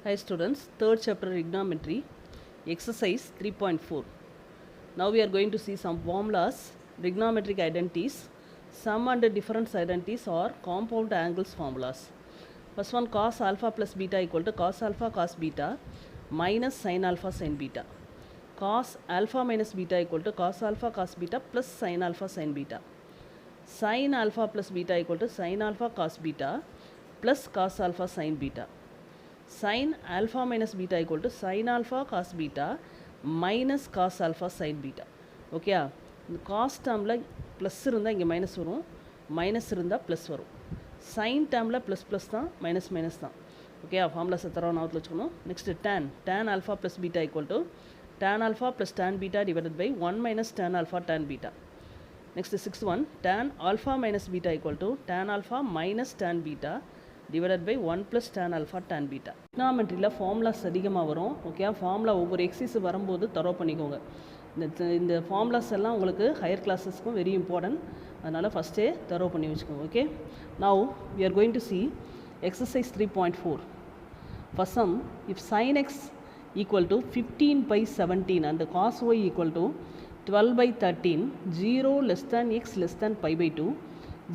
Hi students, third chapter trigonometry, exercise 3.4. Now we are going to see some formulas, trigonometric identities. Sum and difference identities or compound angles formulas. First one, cos alpha plus beta equal to cos alpha cos beta minus sin alpha sin beta. Cos alpha minus beta equal to cos alpha cos beta plus sin alpha sin beta. Sin alpha plus beta equal to sin alpha cos beta plus cos alpha sin beta. Sin alpha minus beta equal to sin alpha cos beta minus cos alpha sin beta. Okay, இந்த cos termல plus இருந்தால் இங்கே minus வரும், minus இருந்தால் plus வரும். Sign டேர்மில் plus plus தான், minus minus தான். Okay, ஃபார்முலாஸை தரோம் நாவத்தில் வச்சுக்கணும். Next tan alpha plus beta equal to tan alpha plus tan beta divided by 1 minus tan alpha tan beta. Next sixth one, tan alpha minus beta equal to tan alpha minus tan beta divided by 1 plus tan alpha tan beta. Trigonometryல formulas அதிகமாக வரும். Okay, formula ஒவ்வொரு exercise வரும்போது தரோ பண்ணிக்கோங்க. இந்த formulas எல்லாம் உங்களுக்கு ஹையர் கிளாஸஸ்க்கும் வெரி இம்பார்ட்டன்ட், அதனால் ஃபஸ்ட்டே தரோ பண்ணி வச்சுக்கோங்க. Okay, now we are going to see exercise 3.4. For sum, if sin x equal to 15 by 17 and the cos y equal to 12 by 13, 0 less than x less than pi by 2,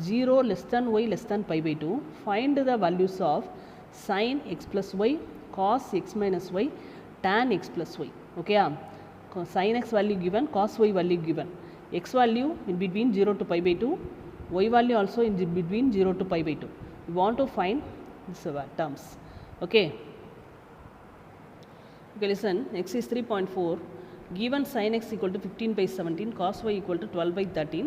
0 less than y less than pi by 2, find the values of sin x plus y, cos x minus y, tan x plus y. Okay, sin x value given, cos y value given, x value in between 0 to pi by 2, y value also in between 0 to pi by 2. We want to find these terms. Okay, listen, exercise 3.4, given sin x equal to 15 by 17, cos y equal to 12 by 13,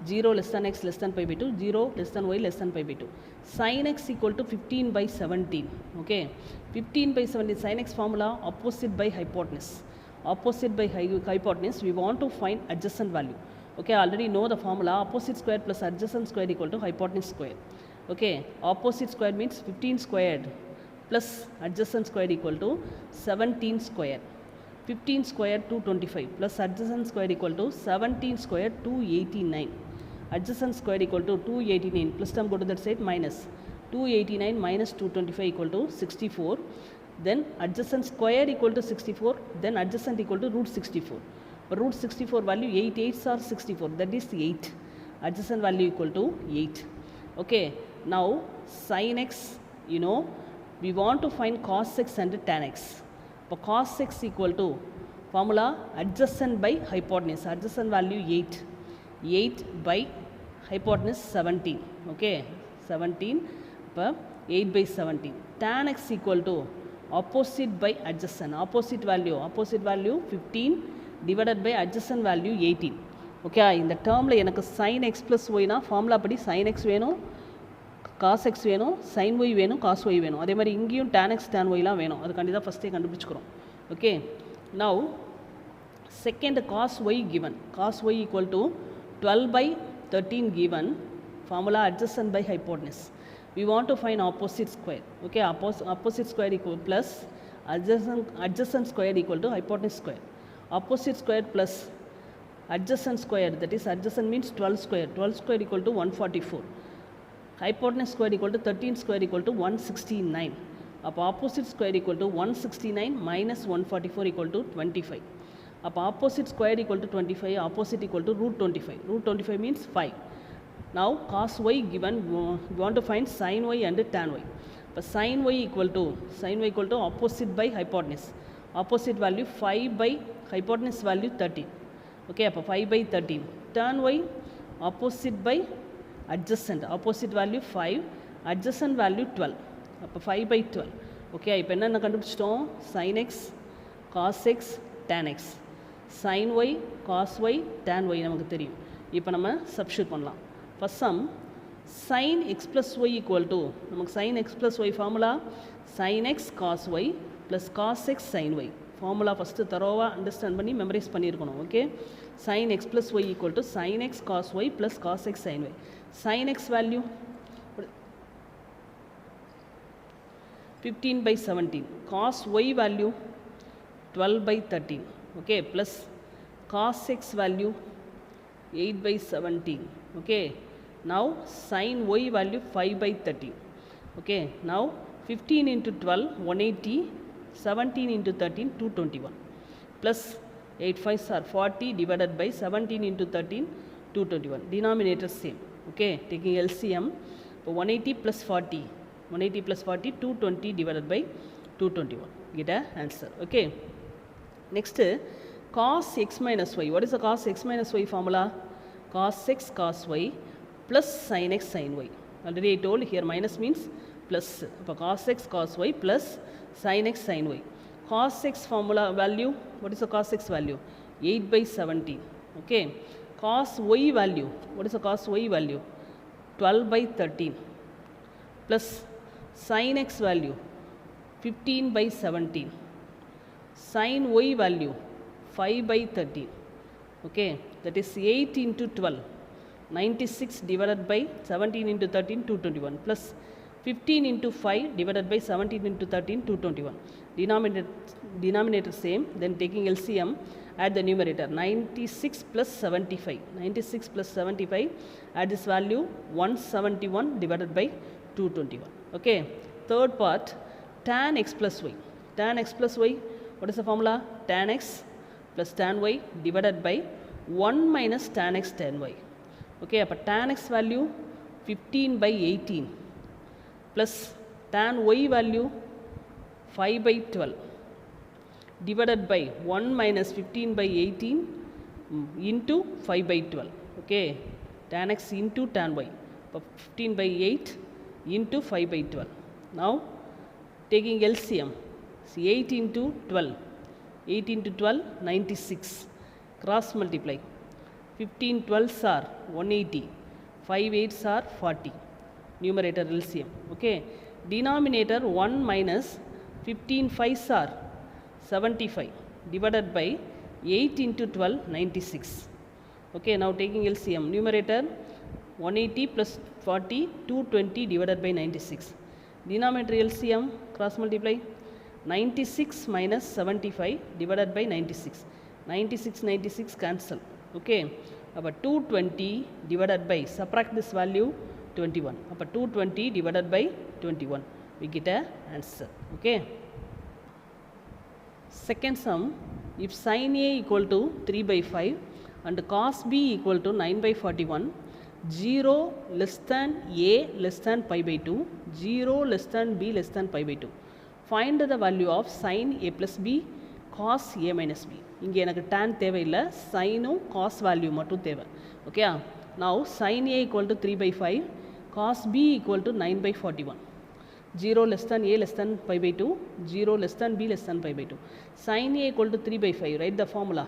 0 less than x less than pi by 2, 0 less than y less than pi by 2. Sin x equal to 15 by 17. Okay, 15 by 17 sin x formula opposite by hypotenuse. Opposite by hypotenuse, we want to find adjacent value. Okay, already know the formula, opposite square plus adjacent square equal to hypotenuse square. Okay, opposite square means 15 squared plus adjacent square equal to 17 square. 15 square 225 plus adjacent square equal to 17 square 289. Adjacent square equal to 289 plus term go to that side minus 289 minus 225 equal to 64. Then adjacent square equal to 64, then adjacent equal to root 64. Root 64 value 8 8s are 64, that is 8. Adjacent value equal to 8. Okay, now sin x, you know, we want to find cos x and tan x. For cos x equal to formula adjacent by hypotenuse, adjacent value 8, 8 by hypotenuse 17. Okay, 17 per 8 by 17. Tan x equal to opposite by adjacent, opposite value 15 divided by adjacent value 18. Okay, இந்த டேர்மில் எனக்கு sin x plus y னா formula படி sin x வேணும், cos x வேணும், sin y வேணும், cos y வேணும். அதே மாதிரி இங்கேயும் tan x tan y லாம் வேணும், அது கண்டிப்பாக ஃபஸ்ட்டே கண்டுபிடிச்சிக்கிறோம். Okay, now second cos y given, cos y equal to 12 by 13 given, formula adjacent by hypotenuse. We want to find opposite square. Okay, opposite square equal plus adjacent square equal to hypotenuse square. Opposite square plus adjacent square, that is adjacent means 12 square. 12 square equal to 144. Hypotenuse square equal to 13 square equal to 169. Up opposite square equal to 169 minus 144 equal to 25. Up opposite square equal to 25, opposite equal to root 25. Root 25 means 5. Now cos y given, we want to find sin y and tan y. But sin y equal to opposite by hypotenuse. Opposite value 5 by hypotenuse value 13. Okay, 5 by 13. Tan y opposite by adjacent, opposite value 5, adjacent value 12. அப்போ 5 by 12. Okay, இப்போ என்னென்ன கண்டுபிடிச்சிட்டோம்? sin x, cos x, tan x. sin y, cos y, tan y நமக்கு தெரியும். இப்போ நம்ம substitute பண்ணலாம். First sum sin x plus y equal to, நமக்கு sin x plus y formula sin x cos y plus cos x sin y. Formula first தரோவாக understand பண்ணி memorise பண்ணியிருக்கணும். Okay, sin x plus y equal to sin x cos y plus cos x sin y. sin x value 15 by 17, cos y value 12 by 13. Okay, plus cos x value 8 by 17. Okay, now sin y value 5 by 13. Okay, now 15 into 12, 180, 17 into 13, 221, plus 8 5s are 40 divided by 17 into 13, 221. Denominator same. Okay, taking LCM, 180 plus 40, 180 plus 40, 220 divided by 221. Get a answer. Okay. Next, cos x minus y. What is the cos x minus y formula? Cos x cos y plus sin x sin y. Already I told here minus means plus. Cos x cos y plus sin x sin y. Cos x formula value, what is the cos x value? 8 by 17. Okay. Cos y value, what is the cos y value? 12 by 13. Plus sin x value, 15 by 17. Sin y value, 5 by 13. Okay. That is 8 into 12. 96 divided by 17 into 13, 221, plus 15 into 5 divided by 17 into 13, 221. Denominator same, then taking LCM, add the numerator, 96 plus 75. 96 plus 75, add this value, 171 divided by 221. Okay. Third part, tan x plus y. Tan x plus y, what is the formula? Tan x plus tan y divided by 1 minus tan x tan y. Okay, tan x value 15 by 18 plus tan y value 5 by 12 divided by 1 minus 15 by 18 into 5 by 12. Okay, tan x into tan y, 15 by 8 into 5 by 12. Now taking LCM, see 8 into 12, 8 into 12, 96, cross multiply. 15 12s are 180, 5 8s are 40. Numerator LCM. Okay. Denominator 1 minus 15 5s are 75 divided by 8 into 12, 96. Okay. Now taking LCM. Numerator 180 plus 40, 220 divided by 96. Denominator LCM, cross multiply. 96 minus 75 divided by 96. 96 96 cancel. Okay. 220 divided by, subtract this value, 21. 220 divided by 21. We get a answer. Okay. Second sum, if sin A equal to 3 by 5 and cos B equal to 9 by 41, 0 less than A less than pi by 2, 0 less than B less than pi by 2. Find the value of sin A plus B cos A minus B. இங்கே எனக்கு tan தேவையில்லை, சைனும் cos value மட்டும் தேவை. Okay. Now sin A equal to 3 by 5, cos B equal to 9 by 41. 0 less than A less than pi by 2, 0 less than B less than pi by 2. Sin A equal to 3 by 5, write the formula.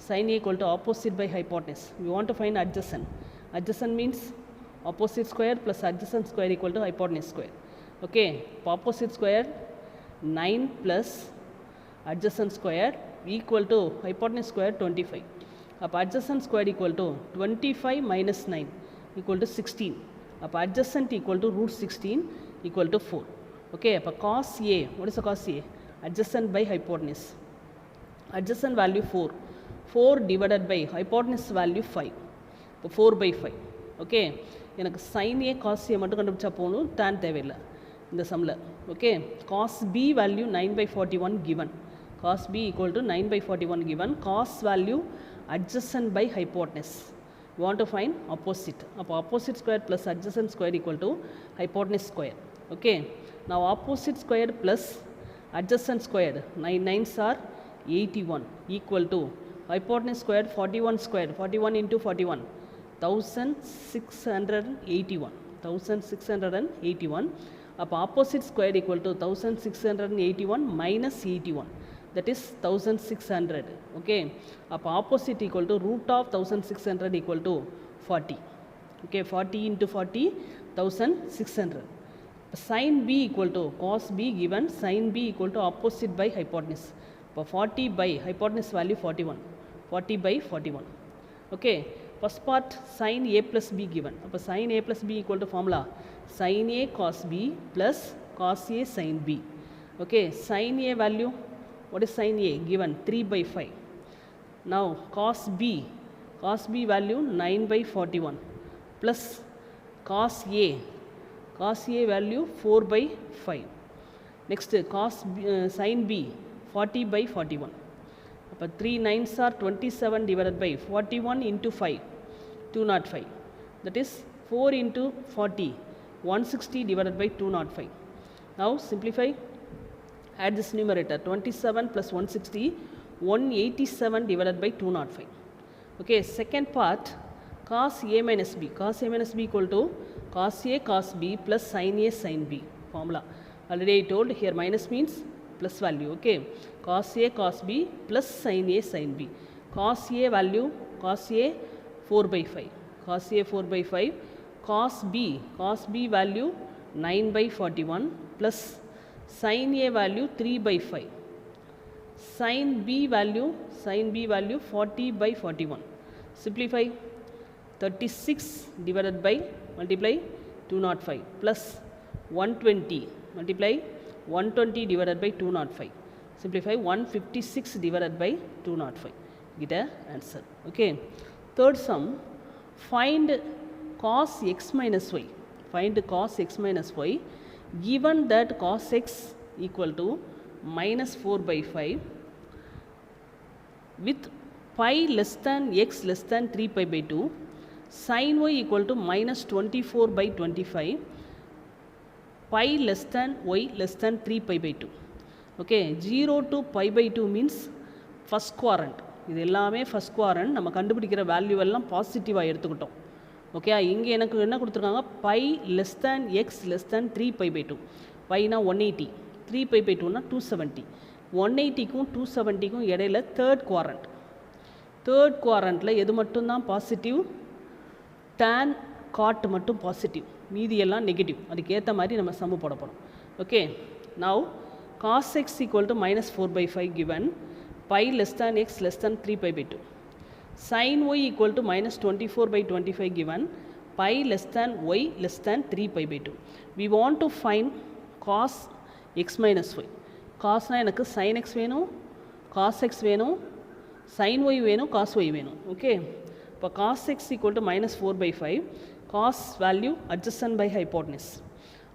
Sin A equal to opposite by hypotenuse. We want to find adjacent. Adjacent means opposite square plus adjacent square equal to hypotenuse square. Okay. Opposite square 9 plus adjacent square equal to hypotenuse square 25. Adjacent square equal to 25 minus 9 equal to 16. Adjacent equal to root 16 equal to 4. Okay. Cos A, what is the cos A? Adjacent by hypotenuse. Adjacent value 4. 4 divided by hypotenuse value 5. 4 by 5. Okay. எனக்கு sin A cos A மட்டும் கண்டுபிடிச்சா போகணும், tan தேவையில்லை இந்த சம்மில். Okay. Cos B value 9 by 41 given. Cos B equal to 9 by 41 given. Cos value adjacent by hypotenuse. You want to find opposite. Opposite square plus adjacent square equal to hypotenuse square. Okay. Now opposite square plus adjacent square, 9 9s are 81 equal to hypotenuse square 41 square, 41 into 41, 1681. 1681. Opposite square equal to 1681 minus 81. That is 1600. Okay. Opposite equal to root of 1600 equal to 40. Okay. 40 into 40, 1600. Sin B equal to cos B given, sin B equal to opposite by hypotenuse. 40 by hypotenuse value 41. 40 by 41. Okay. First part sin A plus B given. Sin A plus B equal to formula sin A cos B plus cos A sin B. Okay. Sin A value, what is sin A? Given 3 by 5. Now cos B value 9 by 41 plus cos A value 4 by 5. Next cos sin b 40 by 41. அப்போ 3 9s are 27 divided by 41 into 5 205. That is 4 into 40 160 divided by 205. Now simplify, add this numerator 27 plus 160 187 divided by 205. Okay, second part cos a minus b. Cos a minus b equal to cos a cos b plus sin a sin b formula. Already I told here minus means plus value. Okay, cos a cos b plus sin a sin b. Cos a value cos a 4 by 5. Cos a 4 by 5. Cos b value 9 by 41 plus sin a value 3 by 5. Sin b value 40 by 41. Simplify, 36 divided by multiply 205 plus 120 multiply 120 divided by 205. Simplify, 156 divided by 205. Get a answer. Okay. Third sum, find cos x minus y. Find cos x minus y given that cos x equal to minus 4 by 5 with pi less than x less than 3 pi by 2, sin y equal to minus 24 by 25, pi less than y less than 3 pi by 2. Okay, 0 to pi by 2 means first quadrant. இது எல்லாமே first quadrant. நம்ம கண்டுபிடிக்கிற value எல்லாம் பாசிட்டிவாக எடுத்துக்கிட்டோம். Okay, இங்கே எனக்கு என்ன கொடுத்துருக்காங்க, pi less than x less than 3 pi by 2. பைனா 180, 3 பை பை 2னா 270. 180க்கும் 270க்கும் இடையில தேர்ட் குவாரண்ட். தேர்ட் குவாரண்ட்டில் எது மட்டும்தான் பாசிட்டிவ், டேன் காட் மட்டும் பாசிட்டிவ், மீதி எல்லாம் நெகட்டிவ். அதுக்கு ஏற்ற மாதிரி நம்ம சம்மு போட போகிறோம். Okay, now cos x equal to minus 4 by 5 given pi less than x less than 3 pi by 2. Sin y equal to minus 24 by 25 given pi less than y less than 3 pi by 2. We want to find cos x minus y. Cosனா எனக்கு sin x வேணும், cos x வேணும், sin y வேணும், cos y வேணும். Okay, இப்போ cos x equal to minus 4 by 5, cos value adjacent by hypotenuse.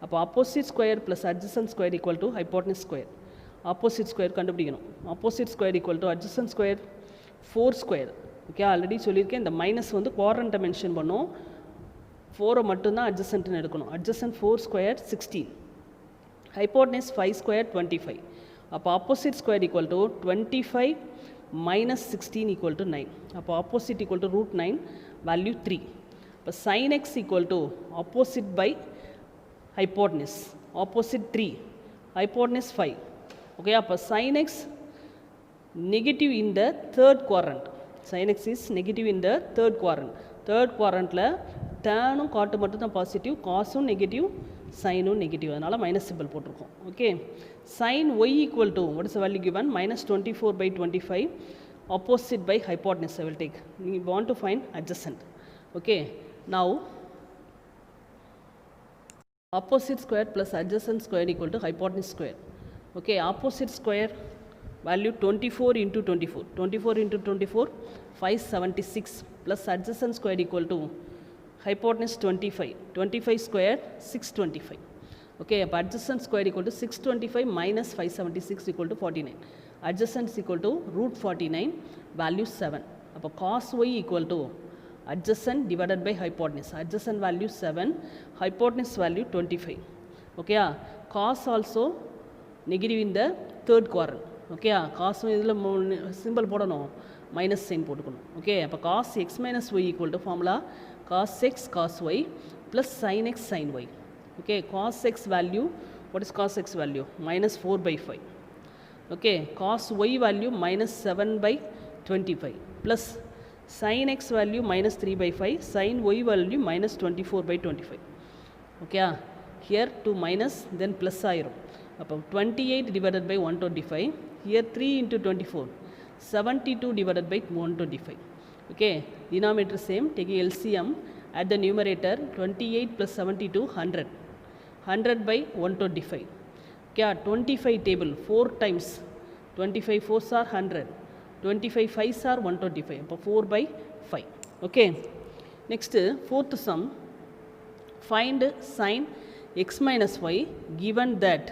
அப்போ opposite square plus adjacent square equal to hypotenuse square. Opposite square கண்டுபிடிக்கணும். Opposite square equal to adjacent square 4 square. Okay, already சொல்லியிருக்கேன். இந்த minus வந்து குவாட்ரண்ட்டை mention பண்ணோம். 4 மட்டும்தான் அட்ஜசன்ட்னு எடுக்கணும். Adjacent 4 square 16, hypotenuse 5 square 25. அப்போ opposite square equal to 25 minus 16 equal to 9. அப்போ opposite equal to root 9, value 3. இப்போ sine x equal to opposite by hypotenuse, opposite 3, hypotenuse 5. Okay, அப்போ sin x negative in the third quadrant. Sin x is negative in the third quadrant. Third quadrantல டேனும் காட்டு மட்டும் தான் positive, காசும் negative, சைனும் negative. அதனால் minus simple போட்டிருக்கோம். Okay, sin y equal to what is the value given, minus 24 by 25, opposite by hypotenuse I will take. We want to find adjacent. Okay, now opposite square plus adjacent square equal to hypotenuse square. Okay, opposite square value 24 into 24, 24 into 24 576 plus adjacent square equal to hypotenuse 25, 25 square 625. Okay, adjacent square equal to 625 minus 576 equal to 49. Adjacent is equal to root 49, value 7. அப்போ cos y equal to adjacent divided by hypotenuse. Adjacent value 7, hypotenuse value 25. Okay, cos also negative இந்த third quadrant. Okay, காசும் இதில் symbol போடணும், minus sign போட்டுக்கணும். Okay, அப்போ cos x minus y equal to formula cos x cos y plus sine x sine y. Okay, cos x value, what is cos x value, minus 4 by 5. Okay, cos y value minus 7 by 25 plus sine x value minus 3 by 5, sine y value minus 24 by 25. Okay, here 2 minus then plus ஆயிரும். அப்போ 28 divided by 125, here 3 into 24, 72 divided by 125. Okay, denominator same, taking LCM, at the numerator 28 plus 72, 100, 100 by 125. Okay, 25 table 4 times, 25 4s are 100, 25 5s are 125, அப்போ 4 by 5. Okay, next fourth sum, find sin x minus y given that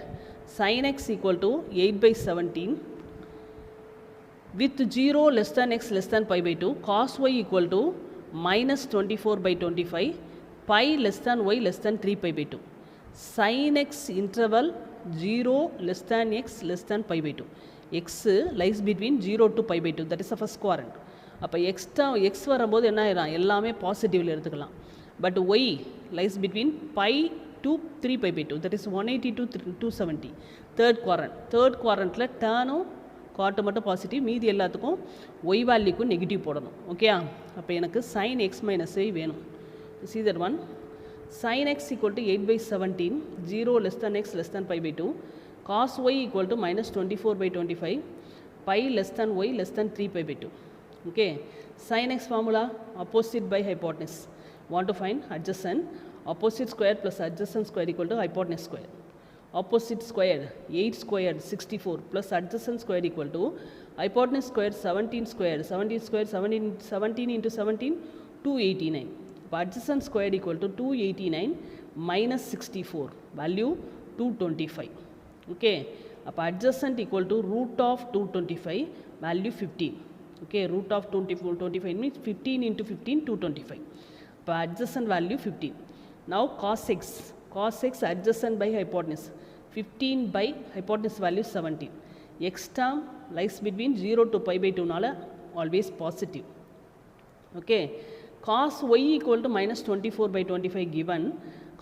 sin x equal to 8 by 17 with 0 less than x less than pi by 2 cos y equal to minus 24 by 25 pi less than y less than 3 pi by 2. Sin x interval 0 less than x less than pi by 2. X lies between 0 to pi by 2. That is the first quadrant. அப்போ x வரும்போது என்ன ஆயிடும், எல்லாமே பாசிட்டிவில் எடுத்துக்கலாம். But y lies between pi to 3 pi by 2. That is 180 to 270. Third குவாரண்ட்டில் டேர்னும் cot மட்டும் பாசிட்டிவ், மீதி எல்லாத்துக்கும் ஒய் வேல்யூக்கும் நெகட்டிவ் போடணும். ஓகே, அப்போ எனக்கு sin x minus y வேணும். see that one. sin x equal to 8 by 17 0 less than x less than pi by 2 cos y equal to minus 24 by 25 pi less than y less than 3 pi by 2. Okay, sin x formula opposite by hypotenuse. Want to find adjacent. Opposite square plus adjacent square equal to hypotenuse square. Opposite squared 8 squared 64 plus adjacent square equal to hypotenuse square 17 squared 17 into 17 289. Adjacent square equal to 289 minus 64 value 225. Okay, adjacent equal to root of 225 value 15. Okay, root of 25 means 15 into 15 225. Adjacent value 15. Now cos x adjacent by hypotenuse 15 by hypotenuse value 17. X term lies between 0 to pi by 2 nala always positive. Okay, cos y equal to minus 24 by 25 given.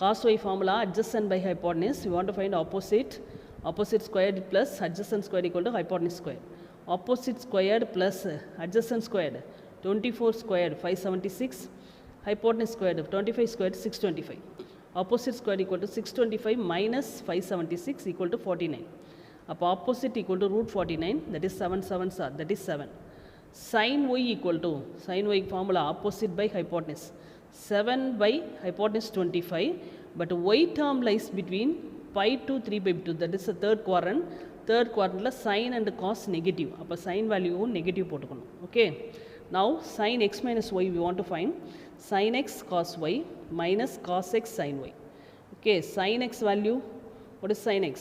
Cos y formula adjacent by hypotenuse. We want to find opposite squared plus adjacent squared equal to hypotenuse squared. Opposite squared plus adjacent squared 24 squared 576, hypotenuse squared 25 squared 625. Opposite squared equal to 625 minus 576 equal to 49. Opposite equal to root 49, that is 7 7s are, that is 7. Sin y equal to, sin y formula opposite by hypotenuse 7 by hypotenuse 25, but y term lies between pi to 3 by 2, that is the third quadrant. Third quadrant sin and cos negative. அப்போ sin value negative போட்டுக்கணும். Okay, now sin x minus y we want to find. Sin x cos y minus cos x sin y. Okay, sin x value, what is sin x?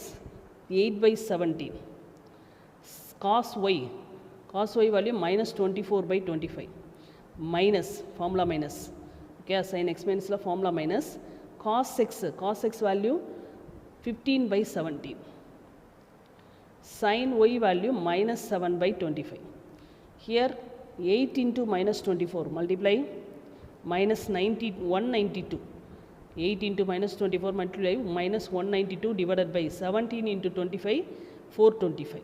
8 by 17. Cos y value minus 24 by 25. Minus, formula minus. Okay, sin x minus la formula minus. Cos x value 15 by 17. Sin y value minus 7 by 25. Here 8 into minus 24 multiply minus 192. 8 into minus 24 multiply minus 192 divided by 17 into 25 425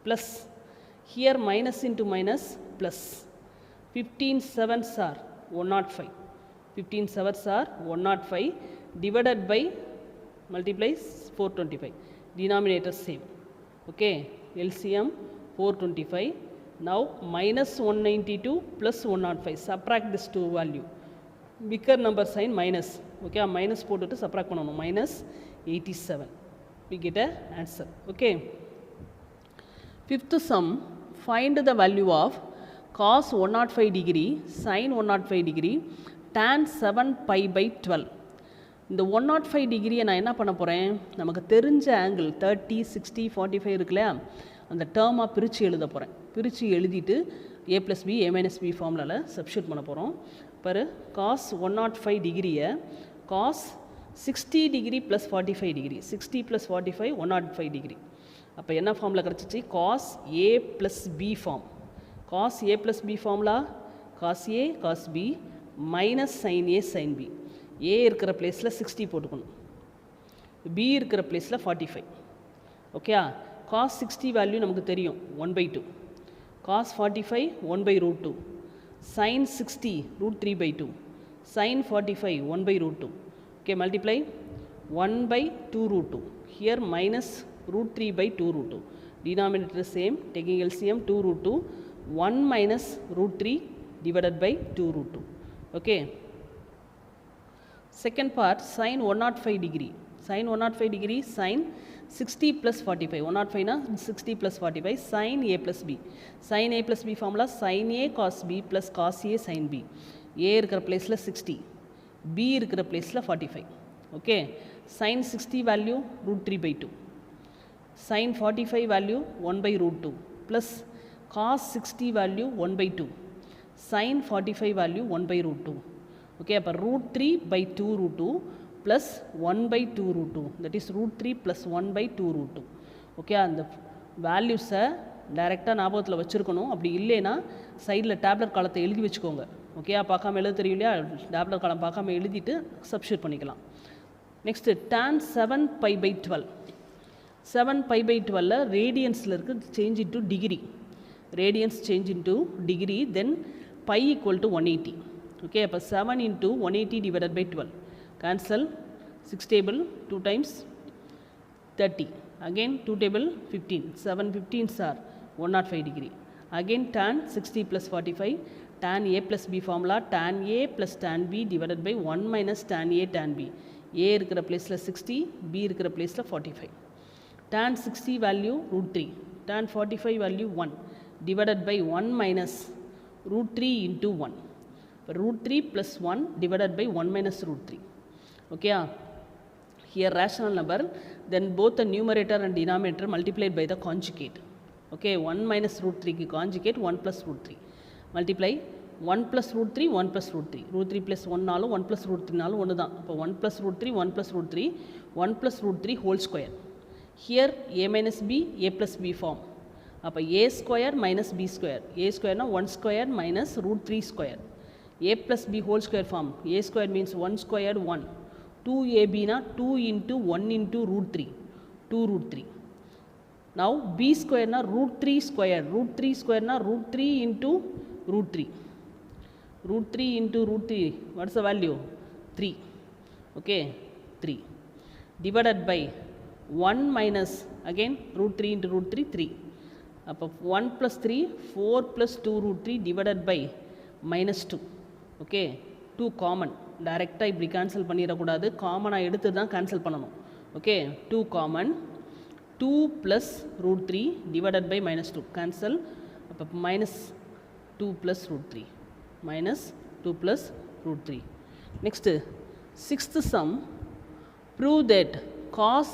plus here minus into minus plus 15 7s are 105. 15 7s are 105 divided by multiply 425. Denominator same. Okay, LCM 425. Now minus 192 plus 105. Subtract this two value. Bigger number sign minus. Okay, minus போட்டுட்டு subtract பண்ணணும். Minus 87. We get a answer. Okay. Fifth sum. Find the value of cos 105 degree, sin 105 degree, tan 7 pi by 12. இந்த 105 டிகிரியை நான் என்ன பண்ண போகிறேன், நமக்கு தெரிஞ்ச ஆங்கிள் 30 60 45 இருக்குல்ல, அந்த டேர்மாக பிரித்து எழுத போகிறேன். பிரித்து எழுதிட்டு a + b a - b ஃபார்முலாவில் சப்ஸ்டியூட் பண்ண போகிறோம். பாரு, cos 105 டிகிரியை cos 60 degree plus 45 degree, 60 + 45 105 degree. அப்போ என்ன ஃபார்முலா கிடச்சிச்சு, cos a + b form. cos a + b formula cos a cos b minus sin a sin b. a இருக்கிற பிளேஸில் 60 போட்டுக்கணும், b இருக்கிற பிளேஸில் 45. ஓகே, cos 60 வேல்யூ நமக்கு தெரியும் 1/2, cos 45 1/√2, sin 60 √3/2, sin 45 1/√2. Okay, multiply 1/2√2. Here minus √3/2√2. Denominator same, taking LCM 2√2, 1 minus √3 divided by 2√2. Okay. Second part, sin 105 degree. Sin 105 degree, sin 60 plus 45. 105 na 60 plus 45, sin a plus b. Sin a plus b formula sin a cos b plus cos a sin b. A இருக்கிற பிளேஸில் 60, b இருக்கிற பிளேஸில் 45. Okay, sin 60 value √3/2. sin 45 value 1 by root 2 plus cos 60 value 1 by 2 sin 45 value 1 by root 2. Okay, அப்போ root 3 by 2 root 2 plus 1 by 2 root 2, that is root 3 plus 1 by 2 root 2. Okay, அந்த வேல்யூஸை டைரெக்டாக ஞாபகத்தில் வச்சுருக்கணும். அப்படி இல்லைன்னா சைடில் டேப்லெட் காலத்தை எழுதி வச்சுக்கோங்க. ஓகே, பார்க்காம எழுத தெரியும் இல்லையா, டேப்லெட் காலம் பார்க்காம எழுதிட்டு சப்ஸ்டியூட் பண்ணிக்கலாம். Next tan 7 pi by 12. 7 pi by 12 ரேடியன்ஸில் இருக்குது, change into degree. Radians change into degree, then pi equal to 180. Okay, அப்போ 7 into 180 divided by 12. Cancel 6 table 2 times 30. Again 2 table 15. 7 15s are 105 degree. Again tan 60 plus 45. Tan A plus B formula. Tan A plus tan B divided by 1 minus tan A tan B. A இருக்கிற பிளேஸில் 60, B இருக்கிற பிளேஸில் 45. Tan 60 value root 3. Tan 45 value 1 divided by 1 minus root 3 into 1. Root 3 plus 1 divided by 1 minus root 3. Okay, here rational number, then both the numerator and denominator multiplied by the conjugate. Okay, 1 minus root 3 ki conjugate 1 plus root 3. Multiply 1 plus root 3, 1 plus root 3. Root 3 plus 1 நாலும் 1 plus root 3 நாலும் ஒன்று தான். அப்போ 1 plus root 3, 1 plus root 3, 1 plus root 3 whole square. Here a minus b, a plus b form. அப்போ a square minus b square. a square na 1 square minus root 3 square. a plus b whole square form. a square means 1 squared 1. 2ab na 2 into 1 into root 3. 2 root 3. Now b square na root 3 square. Root 3 square na root 3 into root 3. Root 3 into root 3. What is the value? 3. Okay, 3. Divided by 1 minus, again root 3 into root 3, 3. அப்போ 1 plus 3, 4 plus 2 root 3 divided by minus 2. Okay, 2 common. டைரெக்டாக இப்படி cancel பண்ணிடக்கூடாது, காமனாக எடுத்து தான் cancel பண்ணணும். Okay, 2 common, 2 plus root 3 divided by minus 2 cancel. அப்போ minus 2 plus root 3 minus 2 plus root 3. Next 6th sum, prove that cos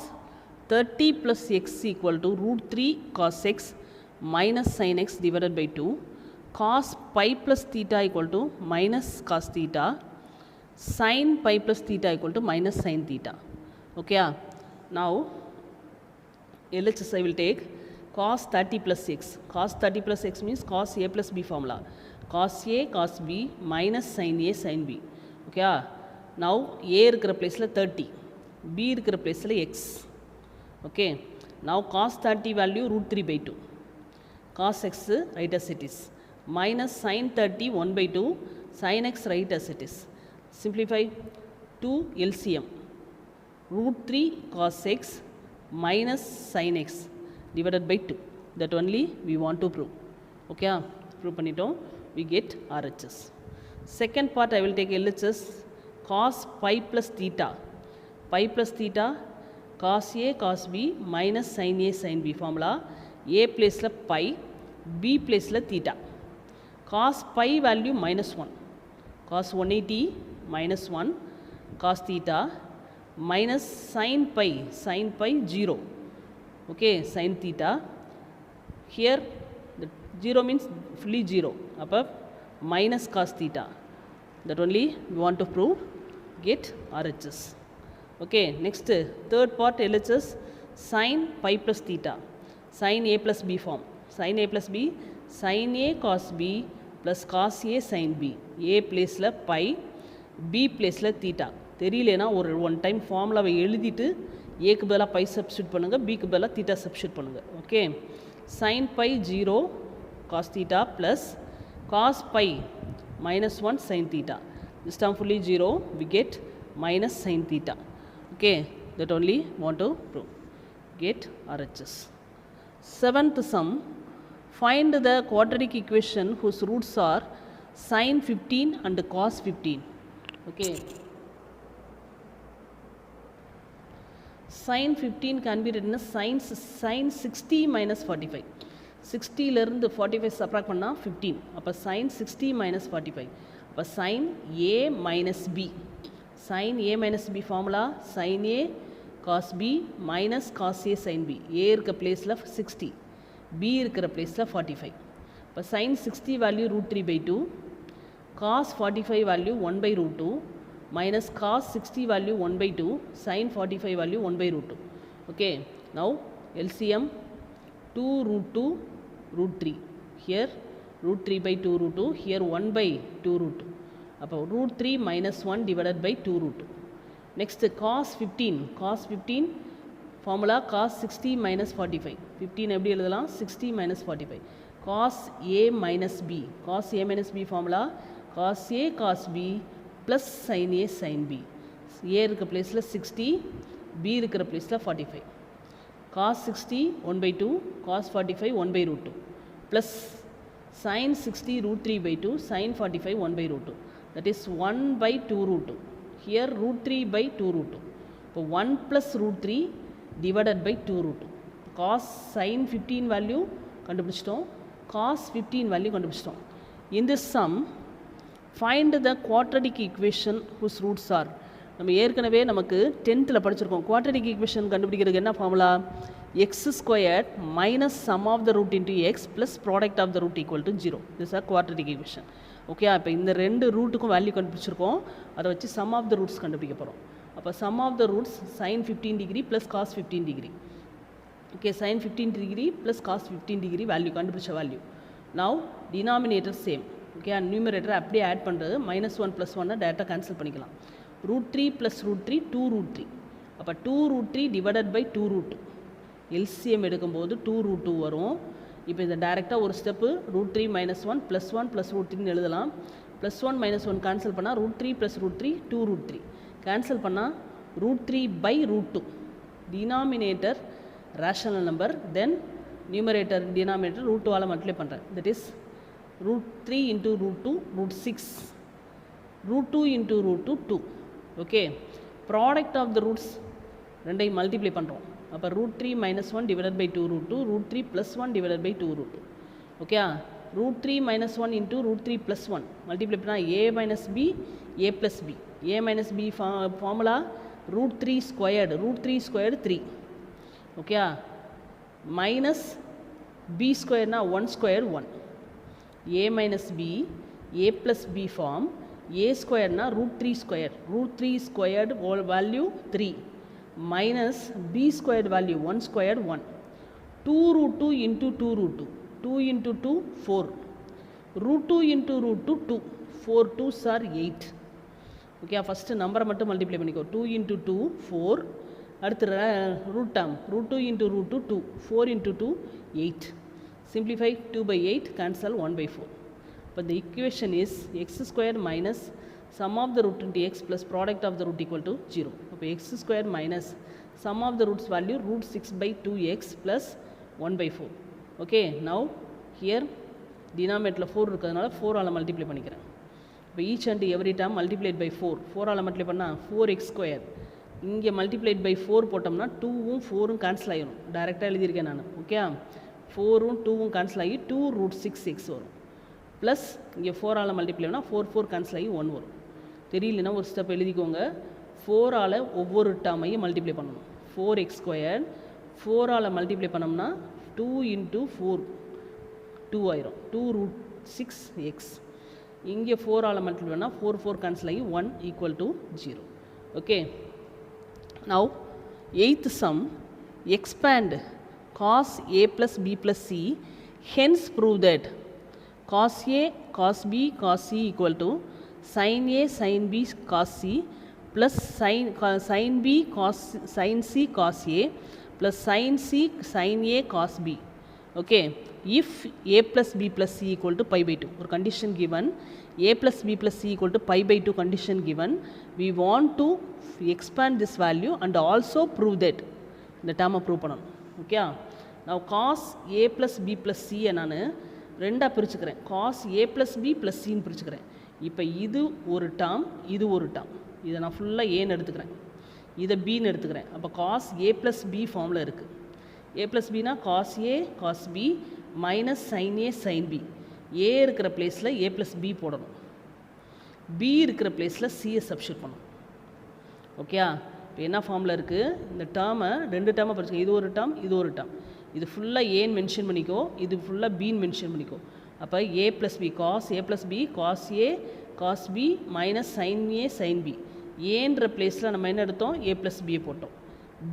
30 plus x equal to root 3 cos x minus sin x divided by 2, cos pi plus theta equal to minus cos theta, sin pi plus theta equal to minus sin theta. Okay, now LHS I will take cos 30 plus x. Cos 30 plus x means cos a plus b formula. Cos a cos b minus sin a sin b. Okay, now a இருக்கிற பிளேஸில் 30, b இருக்கிற பிளேஸில் x. Okay, now cos 30 value root 3 by 2. Cos x right as it is. Minus sin 30 1 by 2. Sin x right as it is. Simplify 2 LCM. Root 3 cos x minus sin x divided by 2. That only we want to prove. Okay, prove பண்ணிட்டோம். We get RHS. Second part I will take LHS. Cos pi plus theta. Pi plus theta, cos a cos b minus sin a sin b formula. A place la pi, b place la theta. Cos pi value minus 1. Cos 180 minus 1. Cos theta minus sin pi 0. Okay, sin theta. Here the 0 means fully 0. Above minus cos theta. That only we want to prove. Get RHS. Okay, next third part LHS, sin pi plus theta. Sin a plus b form. Sin a plus b, sin a cos b plus cos a sin b. A place la pi, b place la theta. தெரியலனா ஒரு one time ஃபார்முலாவை எழுதிட்டு ஏக்கு பதிலாக by substitute பண்ணுங்கள், பிக்கு பதிலாக theta substitute பண்ணுங்கள். Okay, sine pi 0 cos theta plus cos pi minus 1 sin theta. This term fully 0, we get minus sin theta. Okay, that only want to prove. Get RHS. 7th sum, find the quadratic equation whose roots are sin 15 and cos 15. Okay, sin 15 can be written as sin 60 minus 45. 60 லேருந்து 45 subtract பண்ணால் 15. அப்போ sin 60 minus 45. அப்போ sin a minus b. sin a minus b formula sin a cos b minus cos a sin b. a இருக்க பிளேஸில் 60, b இருக்கிற பிளேஸில் 45. இப்போ sin 60 value √3/2, cos 45 value 1/√2 minus cos 60 value 1/2, sin 45 value 1/√2. Okay, now LCM 2√2 √3. Here √3/2 √2, here 1/2 √2. அப்போ √3 minus 1 divided by 2 √2. Next cos 15 formula cos 60 minus 45. 15 எப்படி எழுதலாம்? 60 minus 45. Cos A minus B. Cos A minus B formula cos A cos B plus sin A sin B. A இருக்கிற பிளேஸில் 60, B இருக்கிற பிளேஸில் 45. Cos 60 1/2, cos 45 1/√2 plus sin 60 √3/2, sin 45 1/√2. That is 1/2 √2. Here √3/2 √2. இப்போ 1 plus √3 divided by 2 √2. Cos sin 15 value கண்டுபிடிச்சிட்டோம், cos 15 value கண்டுபிடிச்சிட்டோம். In this sum, find the quadratic equation whose roots are. நம்ம ஏற்கனவே நமக்கு 10th படிச்சிருக்கோம். quadratic equation கண்டுபிடிக்கிறதுக்கு என்ன formula? x squared minus sum of the root into x plus product of the root equal to 0. This is a quadratic equation. Okay, இப்போ இந்த ரெண்டு ரூட்டுக்கும் value கண்டுபிடிச்சிருக்கோம், அதை வச்சு சம் ஆஃப் த ரூட்ஸ் கண்டுபிடிக்க போகிறோம். அப்போ sum of the roots sin 15 degree plus cos 15 degree. Okay, sin 15 degree plus cos 15 degree value கண்டுபிடிச்ச value. Now denominator same. Okay, numerator அப்படியே ஆட் பண்ணுறது, -1 + 1 டேரெக்டாக கேன்சல் பண்ணிக்கலாம். √3 + √3 2 √3. அப்போ 2 √3 டிவைடட் பை 2 √2. எல்சிஎம் எடுக்கும்போது 2 √2 வரும். இப்போ இதை டேரெக்டாக ஒரு ஸ்டெப்பு √3 - 1 + 1 + √3 எழுதலாம். +1 - 1 கேன்சல் பண்ணால் √3 + √3 2 √3 கேன்சல் பண்ணால் √3/√2. Denominator rational number, then numerator denominator √2 multiply பண்ணுறேன். That is √3 × √2 √6, √2 × √2 2. Okay, product of the roots ரெண்டையும் மல்டிப்ளை பண்ணுறோம். அப்போ √3 - 1 divided by 2 √2, √3 + 1 divided by 2 √2. Okay, √3 - 1 × √3 + 1 multiply பண்ணால் a - b, a + b. a - b formula √3 squared, √3 squared 3. Okay, minus b ஸ்கொயர்னா 1 square 1. a - b, a + b form. a ஸ்கொயர்னா √3 square, √3 squared value 3 minus b squared value 1 squared 1. 2 √2 into 2 √2, 2 into 2 4, √2 into √2 2, 4 2s are 8. Okay, first நம்பரை மட்டும் multiply பண்ணிக்கோ. 2 into 2 4, அடுத்து root term √2 into √2 2, 4 into 2 8. Simplify 2/8, cancel 1/4. But the equation is x squared minus sum of the root into x plus product of the root equal to 0. அப்போ x square minus sum of the roots value √6/2x plus 1/4. Okay, now here denominator 4 இருக்கிறதுனால 4 multiply பண்ணிக்கிறேன். இப்போ each and every term multiplied by 4, 4 multiply பண்ணால் 4x square. இங்கே multiplied by 4 போட்டோம்னா 2ம் 4ம் cancel ஆகிடும். டைரெக்டாக எழுதியிருக்கேன் நான். ஓகே, 4ம் 2ம் கேன்சல் ஆகி 2 √6x வரும். ப்ளஸ் இங்கே 4 மல்டிப்ளை பண்ணால் 4 4 கேன்சல் ஆகி 1 வரும். தெரியலனா ஒரு ஸ்டெப் எழுதிக்கோங்க. 4 ஒவ்வொரு டேர்மையும் மல்டிப்ளை பண்ணணும். 4x ஸ்கொயர் 4 மல்டிப்ளை பண்ணோம்னா 2 × 4 2 ஆயிரும், 2 √6x. இங்கே 4 மல்டிப்ளை பண்ணால் 4 4 கேன்சல் ஆகி 1 = 0. Okay, now 8th sum, expand cos a plus b plus c, hence prove that cos a cos b cos c equal to sin a sin b cos c plus sin b cos sin c cos a plus sin c sin a cos b. Okay, if a plus b plus c equal to pi/2, or condition given a plus b plus c equal to pi/2 condition given, we want to expand this value and also prove that இந்த term prove பண்ணணும். Okay, now cos a plus b plus c நான் ரெண்டாக பிரிச்சுக்கிறேன். cos a plus b plus c ன்னு பிரிச்சுக்கிறேன். இப்போ இது ஒரு term, இது ஒரு டேர்ம். இதை நான் ஃபுல்லாக ஏன்னு எடுத்துக்கிறேன், இதை பின்னு எடுத்துக்கிறேன். அப்போ cos a plus b ஃபார்மில் இருக்குது. a plus bனா cos a cos b minus sin a sin b. a இருக்கிற பிளேஸில் a plus b போடணும், b இருக்கிற பிளேஸில் c சப்ஸ்டியூட் பண்ணணும். ஓகே, இப்போ என்ன ஃபார்மில் இருக்குது, இந்த டேர்மை 2 டேர்மை படிச்சுக்கோ. இது ஒரு டேர்ம், இது ஒரு டேர்ம். இது ஃபுல்லாக ஏன்னு மென்ஷன் பண்ணிக்கோ, இது ஃபுல்லாக பின்னு மென்ஷன் பண்ணிக்கோ. அப்போ a + b cos a + b cos a cos b minus sin a sin b. ஏன்ற பிளேஸில் நம்ம என்ன எடுத்தோம், a + b போட்டோம்.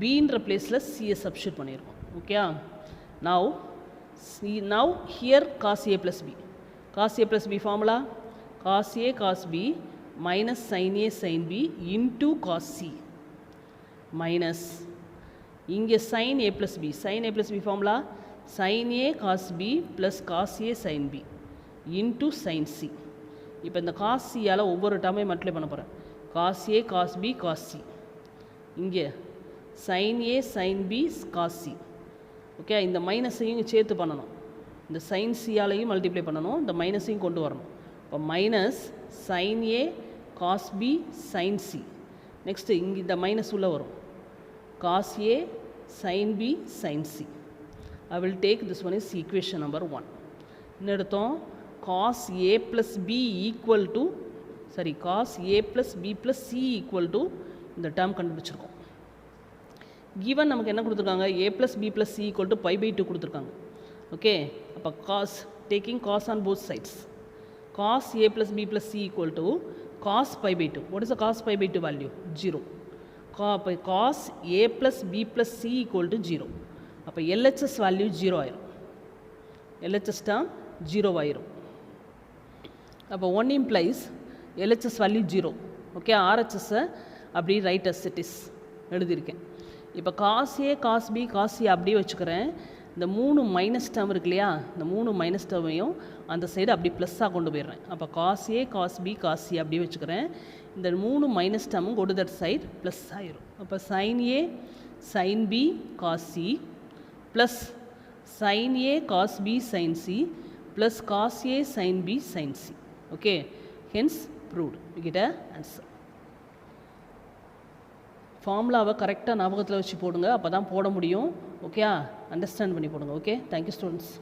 bன்ற பிளேஸில் c சப்ஸ்டியூட் பண்ணியிருக்கோம். Okay, now here cos a + b. cos a + b formula cos a cos b minus sin a sin b into cos c minus இங்கே sin a + b. sin a + b formula sin a cos b plus cos a sin b into sin c. இப்போ இந்த cos c all ஒவ்வொரு டேர்மையும் multiply பண்ண போகிறேன். cos a cos b cos c, இங்கே sin a sin b cos c. Okay, இந்த மைனஸையும் இங்கே சேர்த்து பண்ணணும். இந்த sin c ஆலையும் மல்டிப்ளை பண்ணணும், இந்த மைனஸையும் கொண்டு வரணும். இப்போ minus sin a cos b sin c. Next இங்கே இந்த மைனஸ் உள்ளே வரும், cos a sin b sin c. I will take this one is equation number 1. என்ன எடுத்தோம், cos a plus b equal to cos a plus b plus c equal to இந்த term கண்டுபிடிச்சிருக்கோம். Given நமக்கு என்ன கொடுத்துருக்காங்க, a plus b plus c equal to pi/2 கொடுத்துருக்காங்க. Okay, அப்போ cos taking cos on both sides, cos a plus b plus c equal to cos pi/2. What is the cos pi/2 value? 0. அப்போ cos a plus b plus c equal to 0. அப்போ LHS value 0 ஆயிரும், LHS term 0 ஆயிரும். அப்போ 1 implies LHS value 0. Okay, RHS அப்படி right as it is எழுதியிருக்கேன். இப்போ cos a cos b cos c அப்படியே வச்சுக்கிறேன். இந்த 3 மைனஸ் டேர்ம் இருக்கு இல்லையா, இந்த 3 மைனஸ் டேர்மையும் அந்த சைடு அப்படி ப்ளஸ்ஸாக கொண்டு போயிடுறேன். அப்போ cos a cos b cos c அப்படியே வச்சுக்கிறேன். இந்த 3 மைனஸ் டேர்மும் கொண்டு தட் சைடு ப்ளஸ் ஆயிரும். அப்போ sin a sin b cos c plus sin a cos b sin c plus cos a sin b sin c. Okay, hence proved. We get a answer. ஃபார்முலாவை கரெக்டாக ஞாபகத்தில் வச்சு போடுங்க, அப்போ தான் போட முடியும். ஓகே, அண்டர்ஸ்டாண்ட் பண்ணி போடுங்க. Okay, thank you students.